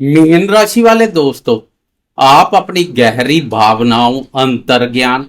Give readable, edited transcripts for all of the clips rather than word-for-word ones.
Mean राशि वाले दोस्तों, आप अपनी गहरी भावनाओं, अंतर्ज्ञान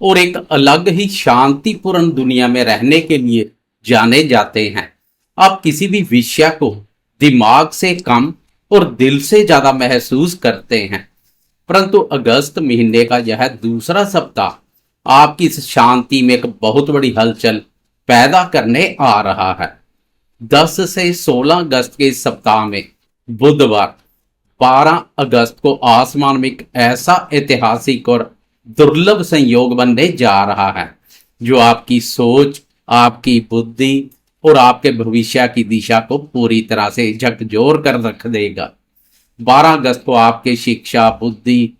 और एक अलग ही शांतिपूर्ण दुनिया में रहने के लिए जाने जाते हैं। आप किसी भी विषय को दिमाग से कम और दिल से ज्यादा महसूस करते हैं। परंतु अगस्त महीने का यह दूसरा सप्ताह आपकी इस शांति में एक बहुत बड़ी हलचल पैदा करने आ रहा है। 10 से 16 अगस्त के इस सप्ताह में बुधवार 12 अगस्त को आसमान में एक ऐसा ऐतिहासिक और दुर्लभ संयोग बनने जा रहा है जो आपकी सोच, आपकी बुद्धि और आपके भविष्य की दिशा को पूरी तरह से झकझोर कर रख देगा। 12 अगस्त को आपके शिक्षा, बुद्धि,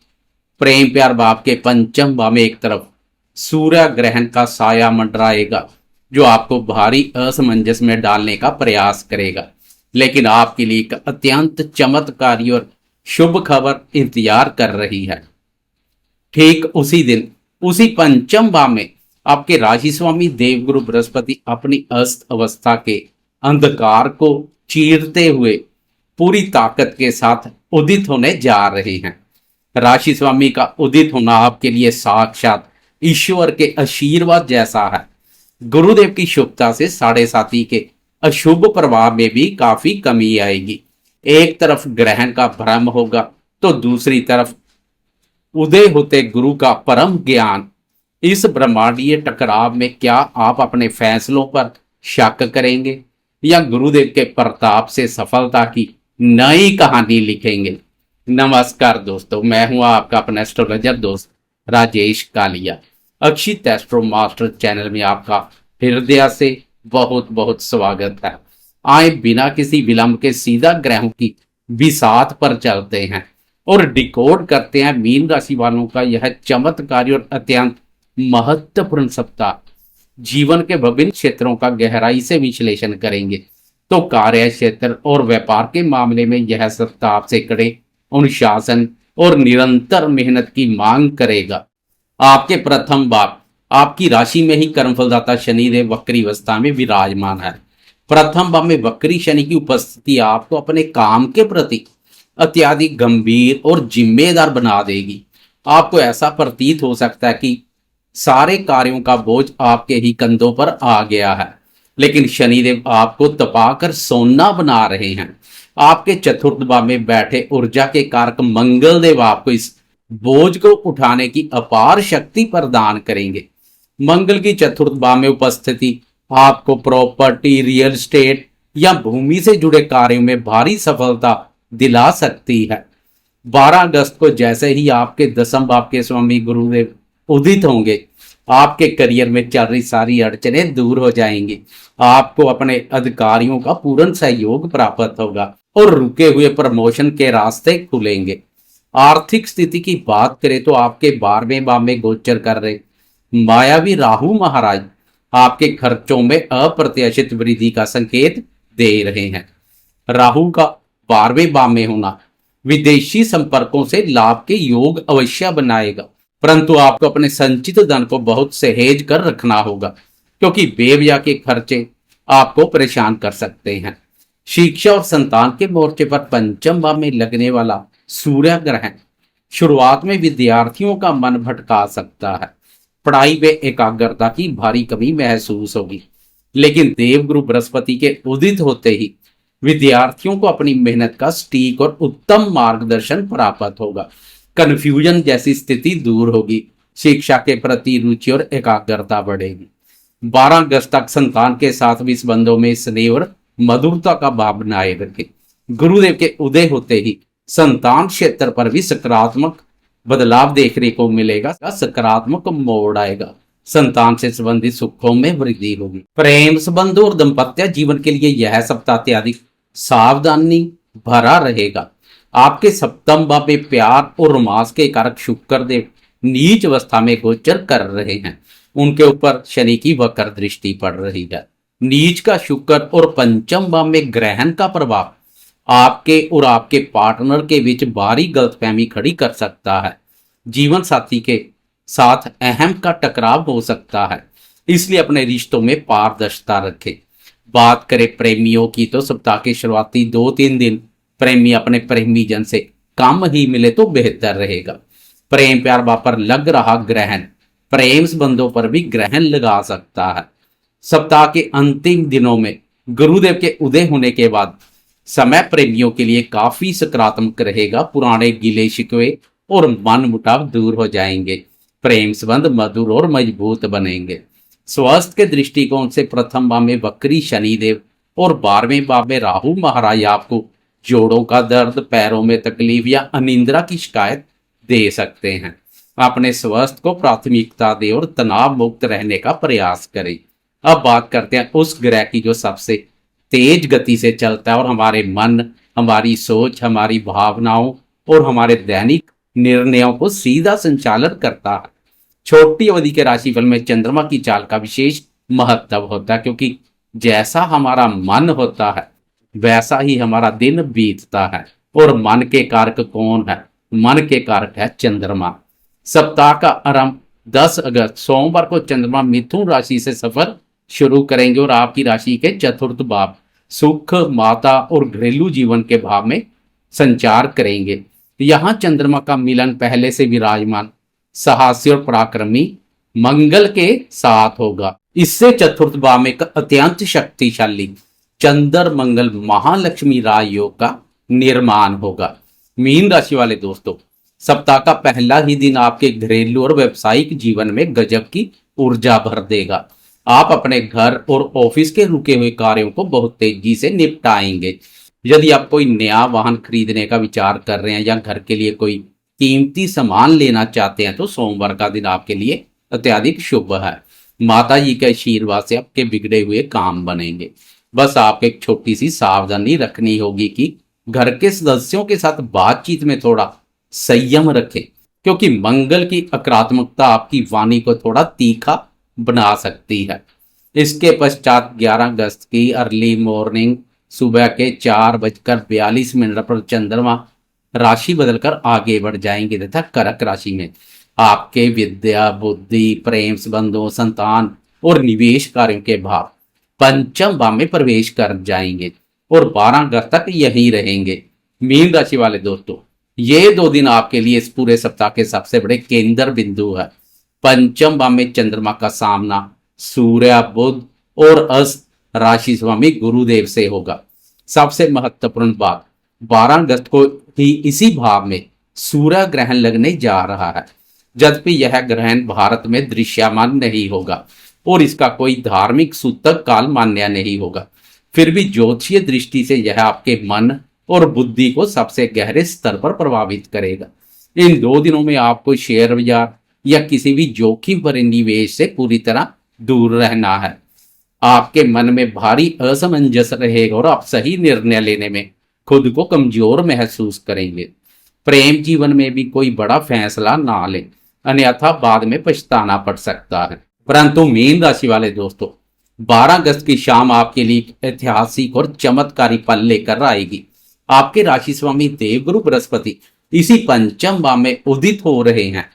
प्रेम, प्यार भाव के पंचम भाव में एक तरफ सूर्य ग्रहण का साया मंडराएगा जो आपको भारी असमंजस में डालने का प्रयास करेगा। लेकिन आपके लिए एक अत्यंत चमत्कारी और शुभ खबर इंतजार कर रही है। ठीक उसी दिन, उसी पंचम भाव में आपके राशि स्वामी देवगुरु बृहस्पति अपनी अस्त अवस्था के अंधकार को चीरते हुए पूरी ताकत के साथ उदित होने जा रहे हैं। राशि स्वामी का उदित होना आपके लिए साक्षात ईश्वर के आशीर्वाद जैसा है। गुरुदेव की शुभता से साढ़े साथी के अशुभ प्रभाव में भी काफी कमी आएगी। एक तरफ ग्रहण का भ्रम होगा तो दूसरी तरफ उदय होते गुरु का परम ज्ञान। इस ब्रह्मांडीय टकराव में क्या आप अपने फैसलों पर शक करेंगे या गुरुदेव के प्रताप से सफलता की नई कहानी लिखेंगे? नमस्कार दोस्तों, मैं हूं आपका अपना एस्ट्रोलॉजर दोस्त Rajesh Kalia. Akshit astro master channel में आपका हृदय से बहुत बहुत स्वागत है। आए बिना किसी विलंब के सीधा ग्रहों की बिसात पर चलते हैं और डिकोड करते हैं मीन राशि वालों का यह चमत्कारी और अत्यंत महत्वपूर्ण सप्ताह। जीवन के विभिन्न क्षेत्रों का गहराई से विश्लेषण करेंगे तो कार्य क्षेत्र और व्यापार के मामले में यह सप्ताह आपसे कड़े अनुशासन और निरंतर मेहनत की मांग करेगा। आपके प्रथम भाव, आपकी राशि में ही कर्मफलदाता शनिदेव वक्री अवस्था में विराजमान है। प्रथम भाव में वक्री शनि की उपस्थिति आपको अपने काम के प्रति अत्यधिक गंभीर और जिम्मेदार बना देगी। आपको ऐसा प्रतीत हो सकता है कि सारे कार्यों का बोझ आपके ही कंधों पर आ गया है, लेकिन शनिदेव आपको तपाकर सोना बना रहे हैं। आपके चतुर्थ भाव में बैठे ऊर्जा के कारक मंगल देव आपको इस बोझ को उठाने की अपार शक्ति प्रदान करेंगे। मंगल की चतुर्थ भाव में उपस्थिति आपको प्रॉपर्टी, रियल एस्टेट या भूमि से जुड़े कार्यों में भारी सफलता दिला सकती है। 12 अगस्त को जैसे ही आपके दसम भाव के स्वामी गुरुदेव उदित होंगे, आपके करियर में चल रही सारी अड़चनें दूर हो जाएंगी। आपको अपने अधिकारियों का पूर्ण सहयोग प्राप्त होगा और रुके हुए प्रमोशन के रास्ते खुलेंगे। आर्थिक स्थिति की बात करें तो आपके 12वें भाव में गोचर कर रहे मायावी राहु महाराज आपके खर्चों में अप्रत्याशित वृद्धि का संकेत दे रहे हैं। राहु का 12वें भाव में होना विदेशी संपर्कों से लाभ के योग अवश्य बनाएगा, परंतु आपको अपने संचित धन को बहुत सहेज कर रखना होगा क्योंकि बेवजह के खर्चे आपको परेशान कर सकते हैं। शिक्षा और संतान के मोर्चे पर पंचम भाव में लगने वाला सूर्य ग्रहण शुरुआत में विद्यार्थियों का मन भटका सकता है। पढ़ाई में एकाग्रता की भारी कमी महसूस होगी, लेकिन देवगुरु बृहस्पति के उदित होते ही विद्यार्थियों को अपनी मेहनत का सटीक और उत्तम मार्गदर्शन प्राप्त होगा। कन्फ्यूजन जैसी स्थिति दूर होगी। शिक्षा के प्रति रुचि और एकाग्रता बढ़ेगी। 12 अगस्त तक संतान के साथ भी संबंधों में स्नेह और मधुरता का भाव बनाए रखें। गुरुदेव के उदय होते ही संतान क्षेत्र पर भी सकारात्मक बदलाव देखने को मिलेगा। सकारात्मक मोड़ आएगा। संतान से संबंधित सुखों में वृद्धि होगी। प्रेम संबंध और दाम्पत्य जीवन के लिए यह सप्ताह अत्यधिक सावधानी भरा रहेगा। आपके सप्तम भाव में प्यार और रोमांस के कारक शुक्र देव नीच अवस्था में गोचर कर रहे हैं। उनके ऊपर शनि की वक्र दृष्टि पड़ रही है। नीच का शुक्र और पंचम भाव में ग्रहण का प्रभाव आपके और आपके पार्टनर के बीच भारी गलतफहमी खड़ी कर सकता है। जीवन साथी के साथ अहम का टकराव हो सकता है, इसलिए अपने रिश्तों में पारदर्शिता रखें। बात करें प्रेमियों की तो सप्ताह के शुरुआती 2-3 दिन प्रेमी अपने प्रेमी जन से कम ही मिले तो बेहतर रहेगा। प्रेम प्यार पर लग रहा ग्रहण प्रेम संबंधों पर भी ग्रहण लगा सकता है। सप्ताह के अंतिम दिनों में गुरुदेव के उदय होने के बाद समय प्रेमियों के लिए काफी सकारात्मक रहेगा। पुराने गिले शिकवे और मन मुटाव दूर हो जाएंगे। प्रेम संबंध मधुर और मजबूत बनेंगे। स्वास्थ्य के दृष्टिकोण से प्रथम भाव में वक्री शनिदेव और 12वें भाव में राहु महाराज आपको जोड़ों का दर्द, पैरों में तकलीफ या अनिद्रा की शिकायत दे सकते हैं। अपने स्वास्थ्य को प्राथमिकता दें और तनाव मुक्त रहने का प्रयास करें। अब बात करते हैं उस ग्रह की जो सबसे तेज गति से चलता है और हमारे मन, हमारी सोच, हमारी भावनाओं और हमारे दैनिक निर्णयों को सीधा संचालन करता है। छोटी अवधि के राशिफल में चंद्रमा की चाल का विशेष महत्व होता है, क्योंकि जैसा हमारा मन होता है वैसा ही हमारा दिन बीतता है। और मन के कारक कौन है? मन के कारक है चंद्रमा। सप्ताह का आरंभ 10 अगस्त सोमवार को चंद्रमा मिथुन राशि से सफर शुरू करेंगे और आपकी राशि के चतुर्थ भाव सुख, माता और घरेलू जीवन के भाव में संचार करेंगे। यहां चंद्रमा का मिलन पहले से विराजमान साहसी और पराक्रमी मंगल के साथ होगा। इससे चतुर्थ भाव में एक अत्यंत शक्तिशाली चंद्र मंगल महालक्ष्मी राजयोग का निर्माण होगा। मीन राशि वाले दोस्तों, सप्ताह का पहला ही दिन आपके घरेलू और व्यावसायिक जीवन में गजब की ऊर्जा भर देगा। आप अपने घर और ऑफिस के रुके हुए कार्यों को बहुत तेजी से निपटाएंगे। यदि आप कोई नया वाहन खरीदने का विचार कर रहे हैं या घर के लिए कोई कीमती सामान लेना चाहते हैं तो सोमवार का दिन आपके लिए अत्यधिक शुभ है। माता जी के आशीर्वाद से आपके बिगड़े हुए काम बनेंगे। बस आपको एक छोटी सी सावधानी रखनी होगी कि घर के सदस्यों के साथ बातचीत में थोड़ा संयम रखें, क्योंकि मंगल की आक्रामकता आपकी वाणी को थोड़ा तीखा बना सकती है। इसके पश्चात 11 अगस्त की अर्ली मॉर्निंग सुबह के 4:42 पर चंद्रमा राशि बदलकर आगे बढ़ जाएंगे तथा कर्क राशि में आपके विद्या, बुद्धि, प्रेम संबंधों, संतान और निवेश कार्यों के भाव पंचम भाव में प्रवेश कर जाएंगे और 12 अगस्त तक यही रहेंगे। मीन राशि वाले दोस्तों, ये 2 दिन आपके लिए इस पूरे सप्ताह के सबसे बड़े केंद्र बिंदु है। पंचम भाव में चंद्रमा का सामना सूर्य, बुध और अस्त राशि स्वामी गुरुदेव से होगा। सबसे महत्वपूर्ण बात, 12 अगस्त को ही इसी भाव में सूर्य ग्रहण लगने जा रहा है। यद्यपि यह ग्रहण भारत में दृश्यमान नहीं होगा और इसका कोई धार्मिक सूतक काल मान्य नहीं होगा, फिर भी ज्योतिषीय दृष्टि से यह आपके मन और बुद्धि को सबसे गहरे स्तर पर प्रभावित करेगा। इन 2 दिनों में आपको शेयर बाजार या किसी भी जोखिम भरे निवेश से पूरी तरह दूर रहना है। आपके मन में भारी असमंजस रहेगा और आप सही निर्णय लेने में खुद को कमजोर महसूस करेंगे। प्रेम जीवन में भी कोई बड़ा फैसला ना लें, अन्यथा बाद में पछताना पड़ सकता है। परंतु मीन राशि वाले दोस्तों, 12 अगस्त की शाम आपके लिए एक ऐतिहासिक और चमत्कारी पल लेकर आएगी। आपके राशि स्वामी देवगुरु बृहस्पति इसी पंचम भाव में उदित हो रहे हैं।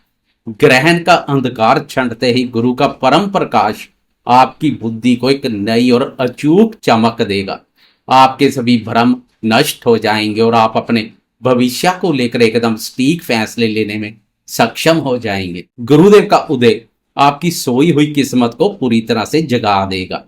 ग्रहण का अंधकार छंटते ही गुरु का परम प्रकाश आपकी बुद्धि को एक नई और अचूक चमक देगा। आपके सभी भ्रम नष्ट हो जाएंगे और आप अपने भविष्य को लेकर एकदम सटीक फैसले लेने में सक्षम हो जाएंगे। गुरुदेव का उदय आपकी सोई हुई किस्मत को पूरी तरह से जगा देगा।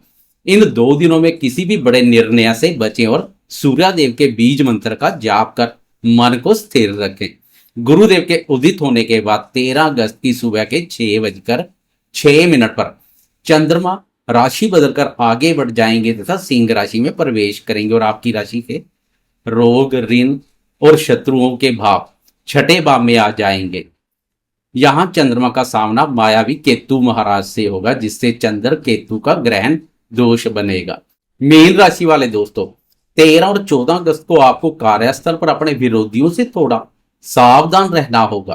इन 2 दिनों में किसी भी बड़े निर्णय से बचें और सूर्यदेव के बीज मंत्र का जाप कर मन को स्थिर रखें। गुरुदेव के उदित होने के बाद 13 अगस्त की सुबह के 6:06 पर चंद्रमा राशि बदलकर आगे बढ़ जाएंगे तथा सिंह राशि में प्रवेश करेंगे और आपकी राशि के रोग, ऋण और शत्रुओं के भाव छठे भाव में आ जाएंगे। यहां चंद्रमा का सामना मायावी केतु महाराज से होगा, जिससे चंद्र केतु का ग्रहण दोष बनेगा। मीन राशि वाले दोस्तों, 13 और 14 अगस्त को आपको कार्यस्थल पर अपने विरोधियों से थोड़ा सावधान रहना होगा।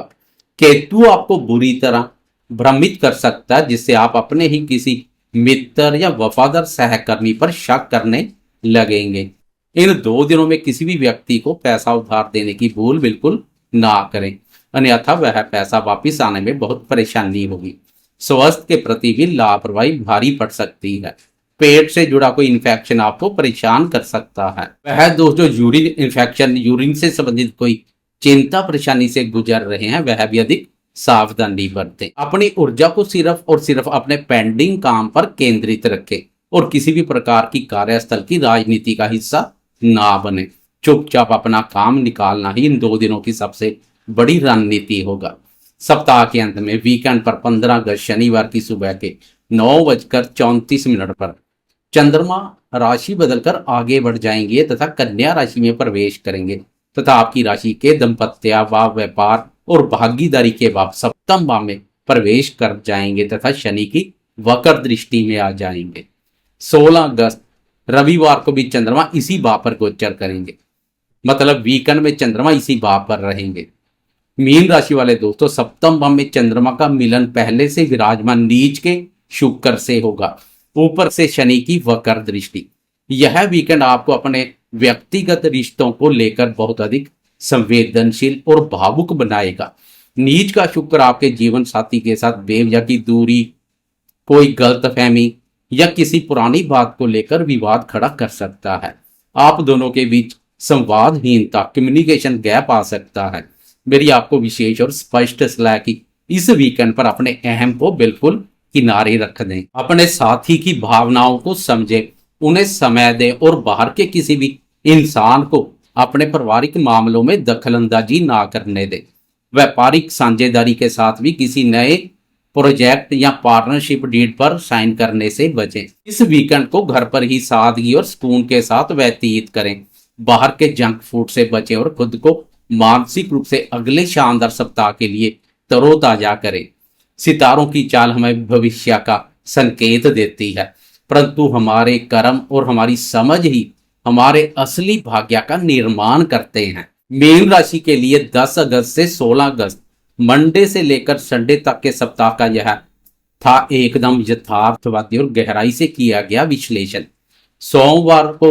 केतु आपको बुरी तरह भ्रमित कर सकता है, जिससे आप अपने ही किसी मित्र या वफादार सहकर्मी पर शक करने लगेंगे। इन 2 दिनों में किसी भी व्यक्ति को पैसा उधार देने की भूल बिल्कुल ना करें, अन्यथा वह पैसा वापिस आने में बहुत परेशानी होगी। स्वास्थ्य के प्रति भी लापरवाही भारी पड़ सकती है। पेट से जुड़ा कोई इन्फेक्शन आपको परेशान कर सकता है। वह दोस्त जो यूरिन इन्फेक्शन, यूरिन से संबंधित कोई चिंता परेशानी से गुजर रहे हैं, वह भी अधिक सावधानी बरतें। अपनी ऊर्जा को सिर्फ और सिर्फ अपने पेंडिंग काम पर केंद्रित रखें और किसी भी प्रकार की कार्यस्थल की राजनीति का हिस्सा ना बने। चुपचाप अपना काम निकालना ही इन 2 दिनों की सबसे बड़ी रणनीति होगा। सप्ताह के अंत में वीकेंड पर 15 अगस्त शनिवार की सुबह के 9:34 पर चंद्रमा राशि बदलकर आगे बढ़ जाएंगे तथा कन्या राशि में प्रवेश करेंगे तथा आपकी राशि के दंपत्य भाव, व्यापार और भागीदारी के भाव सप्तम भाव में प्रवेश कर जाएंगे तथा शनि की वक्र दृष्टि में आ जाएंगे। 16 अगस्त रविवार को भी चंद्रमा इसी भाव पर गोचर करेंगे, मतलब वीकेंड में चंद्रमा इसी भाव पर रहेंगे। मीन राशि वाले दोस्तों, सप्तम भाव में चंद्रमा का मिलन पहले से विराजमान नीच के शुक्र से होगा, ऊपर से शनि की वक्र दृष्टि। यह वीकेंड आपको अपने व्यक्तिगत रिश्तों को लेकर बहुत अधिक संवेदनशील और भावुक बनाएगा। नीच का शुक्र आपके जीवन साथी के साथ बेवजह की दूरी, कोई गलतफहमी या किसी पुरानी बात को लेकर विवाद खड़ा कर सकता है। आप दोनों के बीच संवादहीनता, कम्युनिकेशन गैप आ सकता है। मेरी आपको विशेष और स्पष्ट सलाह की इस वीकेंड पर अपने अहम को बिल्कुल किनारे रख दें। अपने साथी की भावनाओं को समझें, उन्हें समय दें और बाहर के किसी भी इंसान को अपने पारिवारिक मामलों में दखलंदाजी ना करने दें। व्यापारिक साझेदारी के साथ भी किसी नए प्रोजेक्ट या पार्टनरशिप डीड पर साइन करने से बचें। इस वीकेंड को घर पर ही सादगी और सुकून के साथ व्यतीत करें। बाहर के जंक फूड से बचें और खुद को मानसिक रूप से अगले शानदार सप्ताह के लिए तरोताजा करें। सितारों की चाल हमें भविष्य का संकेत देती है, परंतु हमारे कर्म और हमारी समझ ही हमारे असली भाग्य का निर्माण करते हैं। मीन राशि के लिए 10 अगस्त से 16 अगस्त मंडे से लेकर संडे तक के सप्ताह का यह था एकदम यथार्थवादी और गहराई से किया गया विश्लेषण। सोमवार को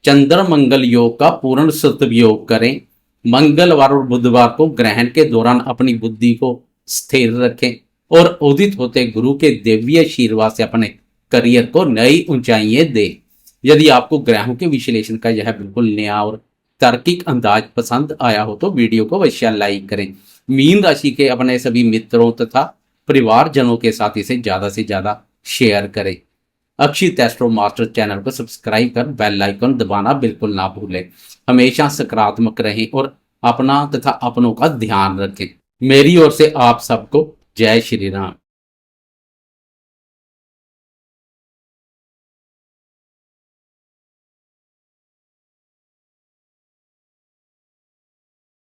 चंद्र मंगल योग का पूर्ण सदुपयोग करें। मंगलवार और बुधवार को ग्रहण के दौरान अपनी बुद्धि को स्थिर रखें और उदित होते गुरु के दिव्य आशीर्वाद से अपने करियर को नई ऊंचाइयां दें। यदि आपको ग्रहों के विश्लेषण का यह बिल्कुल नया और तार्किक अंदाज पसंद आया हो तो वीडियो को अवश्य लाइक करें। मीन राशि के अपने सभी मित्रों तथा परिवारजनों के साथ इसे ज्यादा से ज्यादा शेयर करें। अक्षित एस्ट्रो मास्टर चैनल को सब्सक्राइब कर बेल आइकन दबाना बिल्कुल ना भूलें। हमेशा सकारात्मक रहें और अपना तथा अपनों का ध्यान रखें। मेरी ओर से आप सबको जय श्री राम।